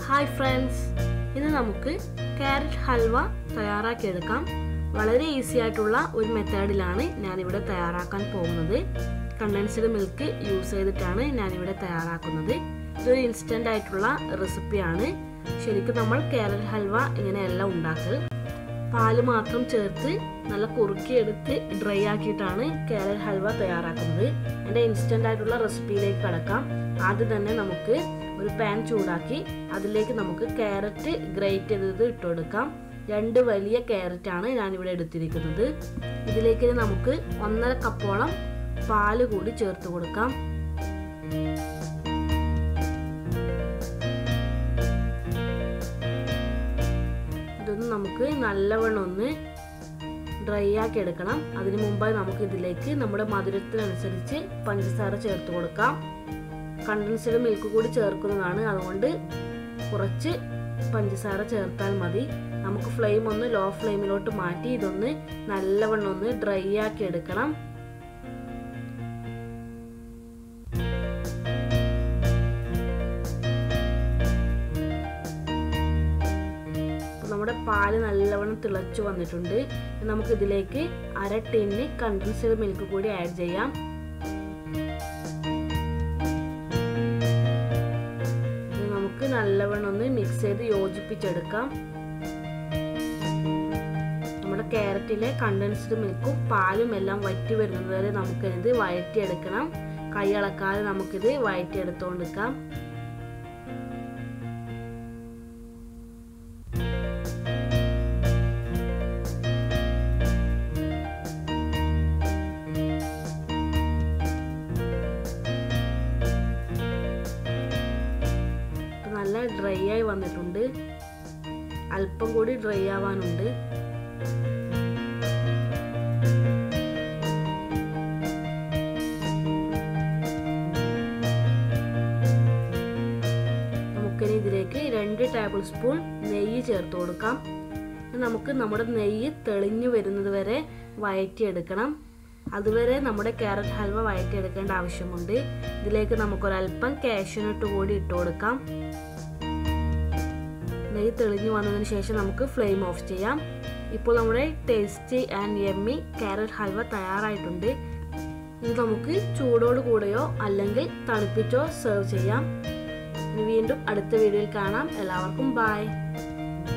Hi friends, ഇന്ന് നമുക്ക് carrot halwa തയ്യാറാക്കിയെടുക്കാം. വളരെ ഈസി ആയിട്ടുള്ള ഒരു മെത്തേഡിലാണ് ഞാനിവിടെ തയ്യാറാക്കാൻ പോകുന്നത്. കണ്ടൻസ്ഡ് മിൽക്ക് യൂസ് ചെയ്തിട്ടാണ് ഞാനിവിടെ തയ്യാറാക്കുന്നത്. ഇതൊരു ഇൻസ്റ്റൻ്റ് ആയിട്ടുള്ള റെസിപ്പിയാണ്. ശരിക്കും നമ്മൾ ക്യാരറ്റ് ഹൽവ ഇങ്ങനെയല്ല ഉണ്ടാക്കൽ. പാല് മാത്രം ചേർത്ത് നല്ല കുറുക്കിയെടുത്ത് ഡ്രൈ ആക്കിയിട്ടാണ് ക്യാരറ്റ് ഹൽവ തയ്യാറാക്കുന്നത്. എൻ്റെ ഇൻസ്റ്റൻ്റ് ആയിട്ടുള്ള റെസിപ്പിയിലേക്ക് കടക്കാം. ആദ്യം തന്നെ നമുക്ക് ഒരു പാൻ ചൂടാക്കി അതിലേക്ക് നമുക്ക് ക്യാരറ്റ് ഗ്രേറ്റ് ചെയ്തത് ഇട്ട് കൊടുക്കാം. 2 വലിയ ക്യാരറ്റാണ് ഞാനിവിടെ എടുത്തിരിക്കുന്നത്. ഇതിലേക്ക് നമുക്ക് 1.5 കപ്പോളം പാല് കൂടി ചേർത്ത് കൊടുക്കാം. ഇതൊന്ന് നമുക്ക് നല്ലവണ്ണം ഒന്ന് ഡ്രൈ ആക്കി എടുക്കണം. അതിനു മുമ്പായി നമുക്ക് ഇതിലേക്ക് നമ്മുടെ മധുരത്തിനനുസരിച്ച് പഞ്ചസാര ചേർത്ത് കൊടുക്കാം. കണ്ടൻസ്ഡ് മിൽക്ക് കൂടി ചേർക്കുന്നതാണ്, അതുകൊണ്ട് കുറച്ച് പഞ്ചസാര ചേർത്താൽ മതി. നമുക്ക് ഫ്ലെയിം ഒന്ന് ലോ ഫ്ലെയിമിലോട്ട് മാറ്റി ഇതൊന്ന് നല്ലവണ്ണം ഒന്ന് ഡ്രൈ ആക്കി എടുക്കണം. നമ്മുടെ പാല് നല്ലവണ്ണം തിളച്ചു വന്നിട്ടുണ്ട്. നമുക്ക് ഇതിലേക്ക് 1/2 ടിന്ന് കണ്ടൻസ്ഡ് മിൽക്ക് കൂടി ആഡ് ചെയ്യാം. നല്ലവണ്ണം ഒന്ന് മിക്സ് ചെയ്ത് യോജിപ്പിച്ചെടുക്കാം. നമ്മുടെ ക്യാരറ്റിലെ കണ്ടൻസ്ഡ് മിൽക്കും പാലും എല്ലാം വറ്റി വരുന്നത് വരെ നമുക്കിത് വഴറ്റിയെടുക്കണം. കൈ ഇളക്കാതെ നമുക്കിത് വഴറ്റിയെടുത്തോണ്ടിരിക്കാം. നല്ല ഡ്രൈ ആയി വന്നിട്ടുണ്ട്. അല്പം കൂടി ഡ്രൈ ആവാനുണ്ട്. നമുക്കിനി ഇതിലേക്ക് 2 ടേബിൾ സ്പൂൺ നെയ്യ് ചേർത്ത് കൊടുക്കാം. നമുക്ക് നമ്മുടെ നെയ്യ് തെളിഞ്ഞു വരുന്നത് വരെ വഴറ്റിയെടുക്കണം. അതുവരെ നമ്മുടെ ക്യാരറ്റ് ഹൽവ വഴറ്റിയെടുക്കേണ്ട ആവശ്യമുണ്ട്. ഇതിലേക്ക് നമുക്കൊരൽപ്പം കാഷ്യൂനട്ട് കൂടി ഇട്ട് കൊടുക്കാം. നെയ്യ് തെളിഞ്ഞു വന്നതിന് ശേഷം നമുക്ക് ഫ്ലെയിം ഓഫ് ചെയ്യാം. ഇപ്പോൾ നമ്മുടെ tasty and yummy carrot halwa തയ്യാറായിട്ടുണ്ട്. ഇത് നമുക്ക് ചൂടോട് കൂടെയോ അല്ലെങ്കിൽ തണുപ്പിച്ചോ സെർവ് ചെയ്യാം. വീണ്ടും അടുത്ത വീഡിയോയിൽ കാണാം. എല്ലാവർക്കും ബൈ.